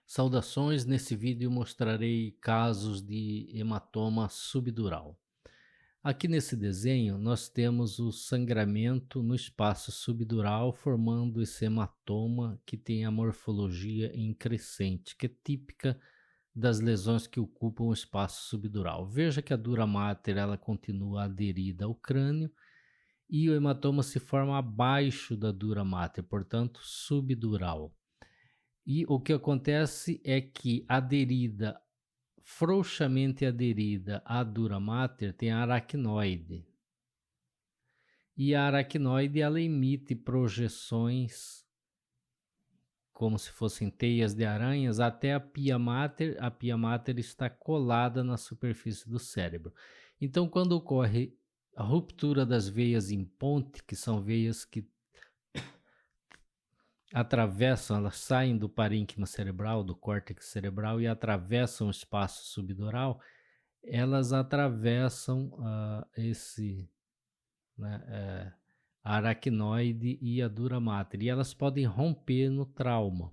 Saudações, nesse vídeo mostrarei casos de hematoma subdural. Aqui nesse desenho nós temos o sangramento no espaço subdural formando esse hematoma que tem a morfologia em crescente, que é típica das lesões que ocupam o espaço subdural. Veja que a dura mater ela continua aderida ao crânio e o hematoma se forma abaixo da dura mater, portanto subdural. E o que acontece é que aderida, frouxamente aderida à dura mater, tem a aracnoide. E a aracnoide ela emite projeções como se fossem teias de aranhas até a pia mater. A pia mater está colada na superfície do cérebro. Então, quando ocorre a ruptura das veias em ponte, que são veias que atravessam, elas saem do parênquima cerebral, do córtex cerebral e atravessam o espaço subdural, elas atravessam a aracnoide e a dura mater, e elas podem romper no trauma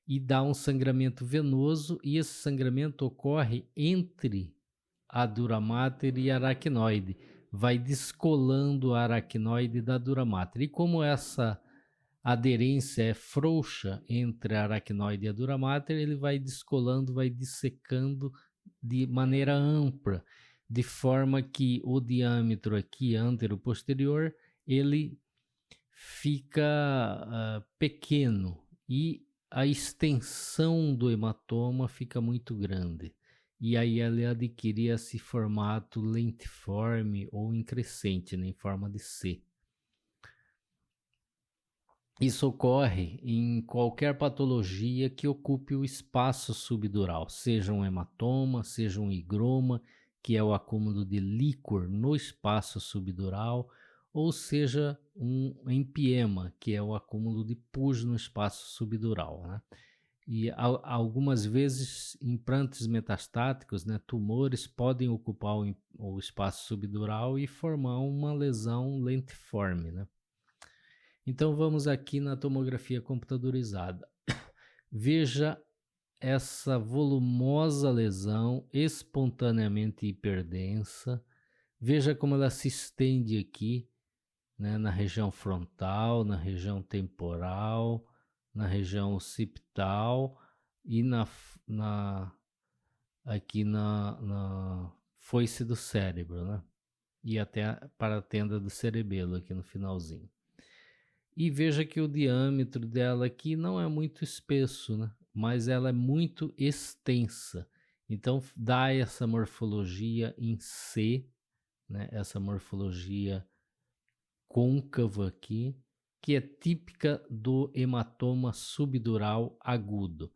e dar um sangramento venoso, e esse sangramento ocorre entre a dura mater e a aracnoide, vai descolando a aracnoide da dura mater. E como essa aderência é frouxa entre a aracnoide e a dura mater, ele vai descolando, vai dissecando de maneira ampla, de forma que o diâmetro aqui antero-posterior ele fica pequeno e a extensão do hematoma fica muito grande. E aí ele adquire esse formato lentiforme ou em crescente, né, em forma de C. Isso ocorre em qualquer patologia que ocupe o espaço subdural, seja um hematoma, seja um higroma, que é o acúmulo de líquor no espaço subdural, ou seja um empiema, que é o acúmulo de pus no espaço subdural, né? E algumas vezes implantes metastáticos, né, tumores podem ocupar o espaço subdural e formar uma lesão lentiforme, né? Então vamos aqui na tomografia computadorizada. Veja essa volumosa lesão espontaneamente hiperdensa. Veja como ela se estende aqui, né, na região frontal, na região temporal, na região occipital e aqui na foice do cérebro, né? E até para a tenda do cerebelo aqui no finalzinho. E veja que o diâmetro dela aqui não é muito espesso, né? Mas ela é muito extensa. Então dá essa morfologia em C, né? Essa morfologia côncava aqui, que é típica do hematoma subdural agudo.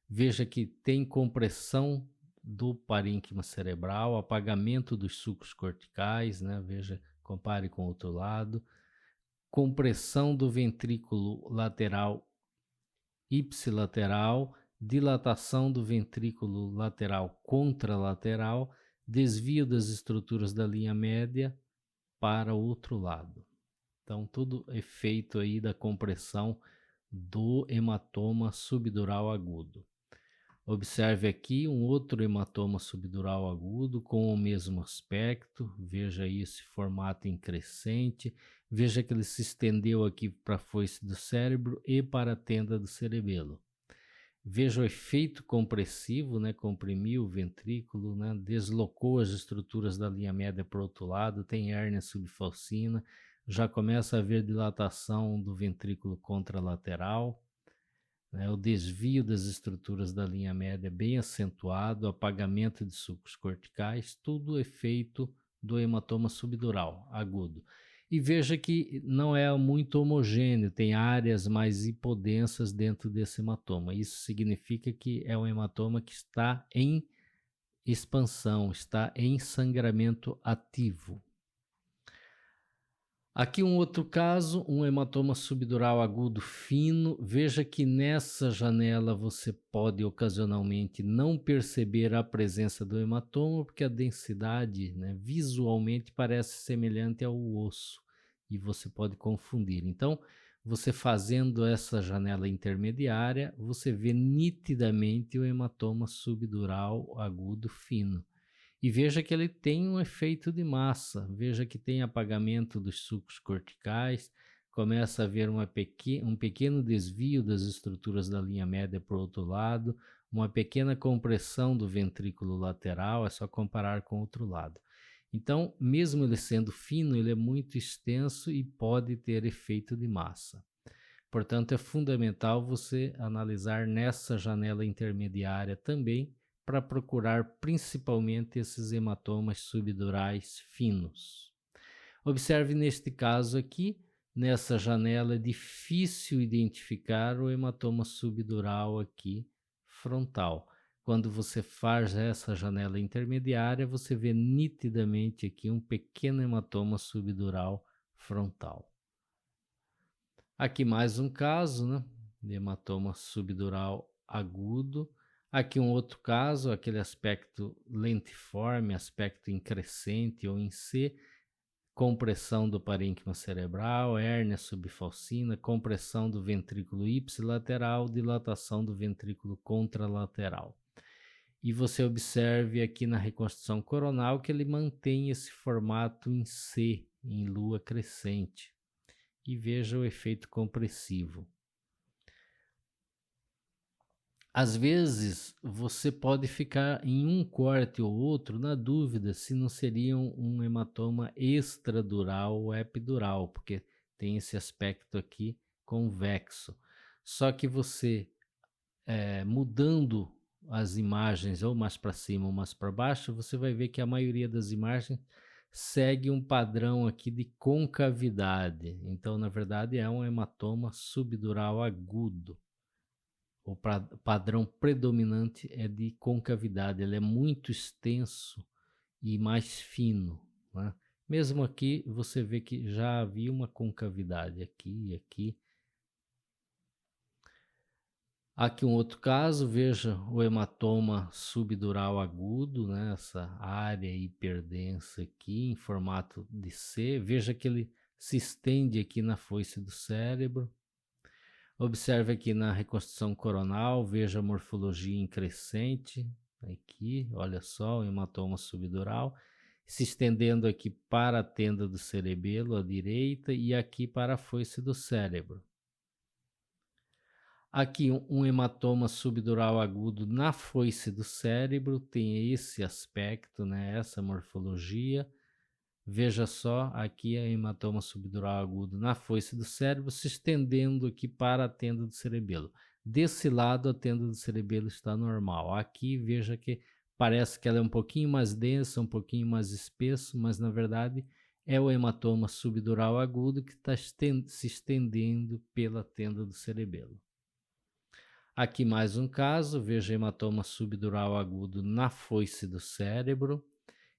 Veja que tem compressão do parênquima cerebral, apagamento dos sulcos corticais, né? Veja, compare com o outro lado. Compressão do ventrículo lateral ipsilateral, dilatação do ventrículo lateral contralateral, desvio das estruturas da linha média para o outro lado. Então, tudo efeito aí da compressão do hematoma subdural agudo. Observe aqui um outro hematoma subdural agudo com o mesmo aspecto. Veja aí esse formato em crescente. Veja que ele se estendeu aqui para a foice do cérebro e para a tenda do cerebelo. Veja o efeito compressivo, né? Comprimiu o ventrículo, né? Deslocou as estruturas da linha média para o outro lado. Tem hérnia subfalcina. Já começa a haver dilatação do ventrículo contralateral. O desvio das estruturas da linha média bem acentuado, apagamento de sulcos corticais, tudo efeito do hematoma subdural agudo. E veja que não é muito homogêneo, tem áreas mais hipodensas dentro desse hematoma. Isso significa que é um hematoma que está em expansão, está em sangramento ativo. Aqui um outro caso, um hematoma subdural agudo fino. Veja que nessa janela você pode ocasionalmente não perceber a presença do hematoma, porque a densidade, né, visualmente parece semelhante ao osso e você pode confundir. Então, você fazendo essa janela intermediária, você vê nitidamente o hematoma subdural agudo fino. E veja que ele tem um efeito de massa, veja que tem apagamento dos sulcos corticais, começa a haver um pequeno desvio das estruturas da linha média para o outro lado, uma pequena compressão do ventrículo lateral, é só comparar com o outro lado. Então, mesmo ele sendo fino, ele é muito extenso e pode ter efeito de massa. Portanto, é fundamental você analisar nessa janela intermediária também, para procurar principalmente esses hematomas subdurais finos. Observe neste caso aqui, nessa janela é difícil identificar o hematoma subdural aqui frontal. Quando você faz essa janela intermediária, você vê nitidamente aqui um pequeno hematoma subdural frontal. Aqui mais um caso, né, de hematoma subdural agudo. Aqui um outro caso, aquele aspecto lentiforme, aspecto em crescente ou em C, compressão do parênquima cerebral, hérnia subfalcina, compressão do ventrículo ipsilateral, dilatação do ventrículo contralateral. E você observe aqui na reconstrução coronal que ele mantém esse formato em C, em lua crescente. E veja o efeito compressivo. Às vezes, você pode ficar em um corte ou outro na dúvida se não seria um hematoma extradural ou epidural, porque tem esse aspecto aqui convexo. Só que você, mudando as imagens ou mais para cima ou mais para baixo, você vai ver que a maioria das imagens segue um padrão aqui de concavidade. Então, na verdade, é um hematoma subdural agudo. O padrão predominante é de concavidade, ele é muito extenso e mais fino, né? Mesmo aqui, você vê que já havia uma concavidade aqui e aqui. Aqui um outro caso, veja o hematoma subdural agudo, né? Essa área hiperdensa aqui em formato de C. Veja que ele se estende aqui na foice do cérebro. Observe aqui na reconstrução coronal, veja a morfologia em crescente. Aqui, olha só, o hematoma subdural. Se estendendo aqui para a tenda do cerebelo à direita e aqui para a foice do cérebro. Aqui um hematoma subdural agudo na foice do cérebro, tem esse aspecto, né, essa morfologia. Veja só, aqui é hematoma subdural agudo na foice do cérebro, se estendendo aqui para a tenda do cerebelo. Desse lado, a tenda do cerebelo está normal. Aqui, veja que parece que ela é um pouquinho mais densa, um pouquinho mais espesso, mas na verdade é o hematoma subdural agudo que está se estendendo pela tenda do cerebelo. Aqui mais um caso, veja hematoma subdural agudo na foice do cérebro.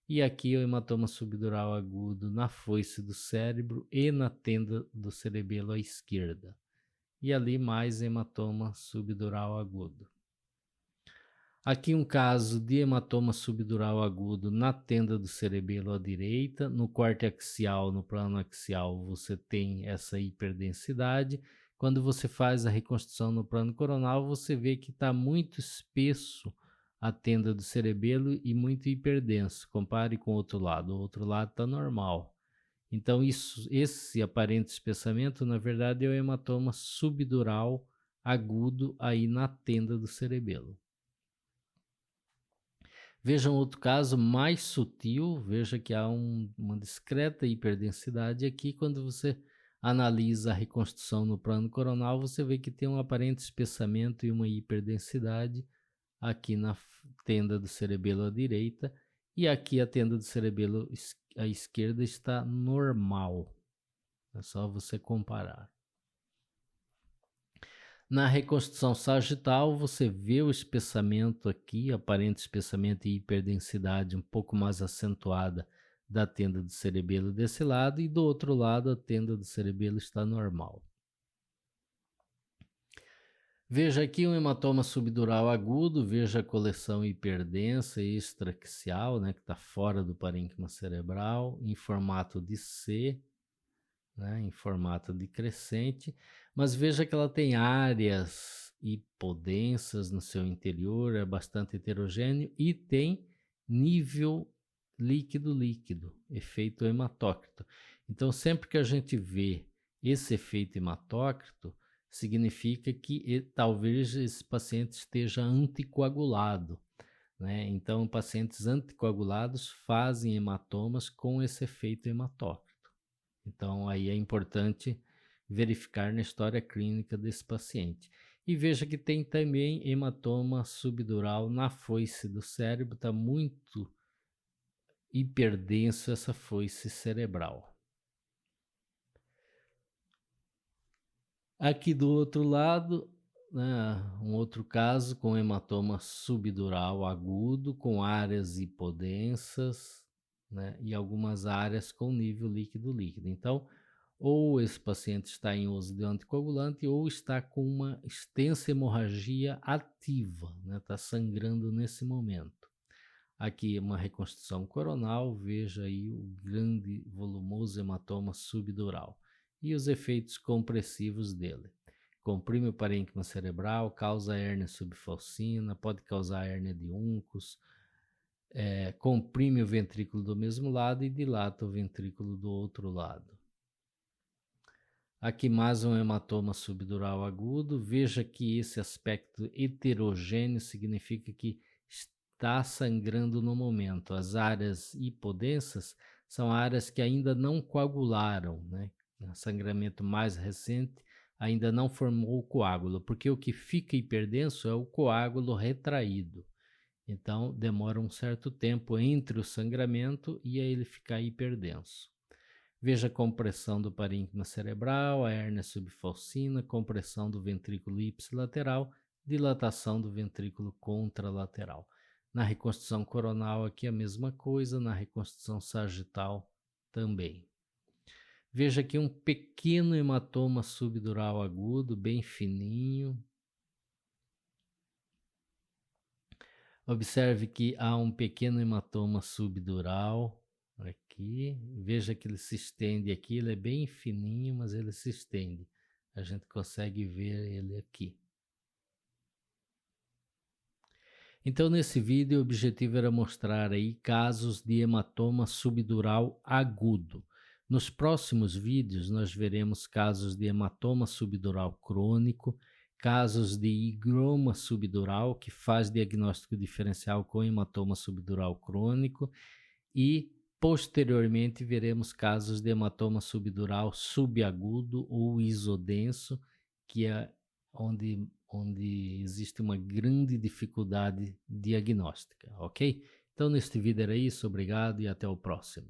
E aqui o hematoma subdural agudo na foice do cérebro e na tenda do cerebelo à esquerda. E ali mais hematoma subdural agudo. Aqui um caso de hematoma subdural agudo na tenda do cerebelo à direita. No corte axial, no plano axial, você tem essa hiperdensidade. Quando você faz a reconstrução no plano coronal, você vê que está muito espesso a tenda do cerebelo e muito hiperdenso. Compare com o outro lado está normal. Então esse aparente espessamento, na verdade, é o hematoma subdural agudo aí na tenda do cerebelo. Veja um outro caso mais sutil, veja que há uma discreta hiperdensidade aqui. Quando você analisa a reconstrução no plano coronal, você vê que tem um aparente espessamento e uma hiperdensidade aqui na tenda do cerebelo à direita, e aqui a tenda do cerebelo à esquerda está normal. É só você comparar. Na reconstrução sagital, você vê o espessamento aqui, aparente espessamento e hiperdensidade um pouco mais acentuada da tenda do cerebelo desse lado, e do outro lado a tenda do cerebelo está normal. Veja aqui um hematoma subdural agudo, veja a coleção hiperdensa e extraxial, né, que está fora do parênquima cerebral, em formato de C. né, em formato de crescente, mas veja que ela tem áreas hipodensas no seu interior, é bastante heterogêneo e tem nível líquido-líquido, efeito hematócrito. Então, sempre que a gente vê esse efeito hematócrito, significa que talvez esse paciente esteja anticoagulado, né? Então, pacientes anticoagulados fazem hematomas com esse efeito hematócrito. Então, aí é importante verificar na história clínica desse paciente. E veja que tem também hematoma subdural na foice do cérebro, está muito hiperdenso essa foice cerebral. Aqui do outro lado, né, um outro caso com hematoma subdural agudo, com áreas hipodensas, né, e algumas áreas com nível líquido-líquido. Então, ou esse paciente está em uso de anticoagulante ou está com uma extensa hemorragia ativa, né, está sangrando nesse momento. Aqui uma reconstrução coronal, veja aí o grande volumoso hematoma subdural e os efeitos compressivos dele. Comprime o parênquima cerebral, causa hérnia subfalcina, pode causar hérnia de Uncus, comprime o ventrículo do mesmo lado e dilata o ventrículo do outro lado. Aqui mais um hematoma subdural agudo, veja que esse aspecto heterogêneo significa que está sangrando no momento. As áreas hipodensas são áreas que ainda não coagularam, né? O sangramento mais recente ainda não formou o coágulo, porque o que fica hiperdenso é o coágulo retraído. Então, demora um certo tempo entre o sangramento e ele ficar hiperdenso. Veja a compressão do parênquima cerebral, a hérnia subfalcina, compressão do ventrículo ipsilateral, dilatação do ventrículo contralateral. Na reconstrução coronal aqui a mesma coisa, na reconstrução sagital também. Veja aqui um pequeno hematoma subdural agudo, bem fininho. Observe que há um pequeno hematoma subdural aqui. Veja que ele se estende aqui, ele é bem fininho, mas ele se estende. A gente consegue ver ele aqui. Então, nesse vídeo, o objetivo era mostrar aí casos de hematoma subdural agudo. Nos próximos vídeos, nós veremos casos de hematoma subdural crônico, casos de higroma subdural, que faz diagnóstico diferencial com hematoma subdural crônico, e posteriormente veremos casos de hematoma subdural subagudo ou isodenso, que é onde existe uma grande dificuldade diagnóstica, ok? Então, neste vídeo era isso, obrigado e até o próximo.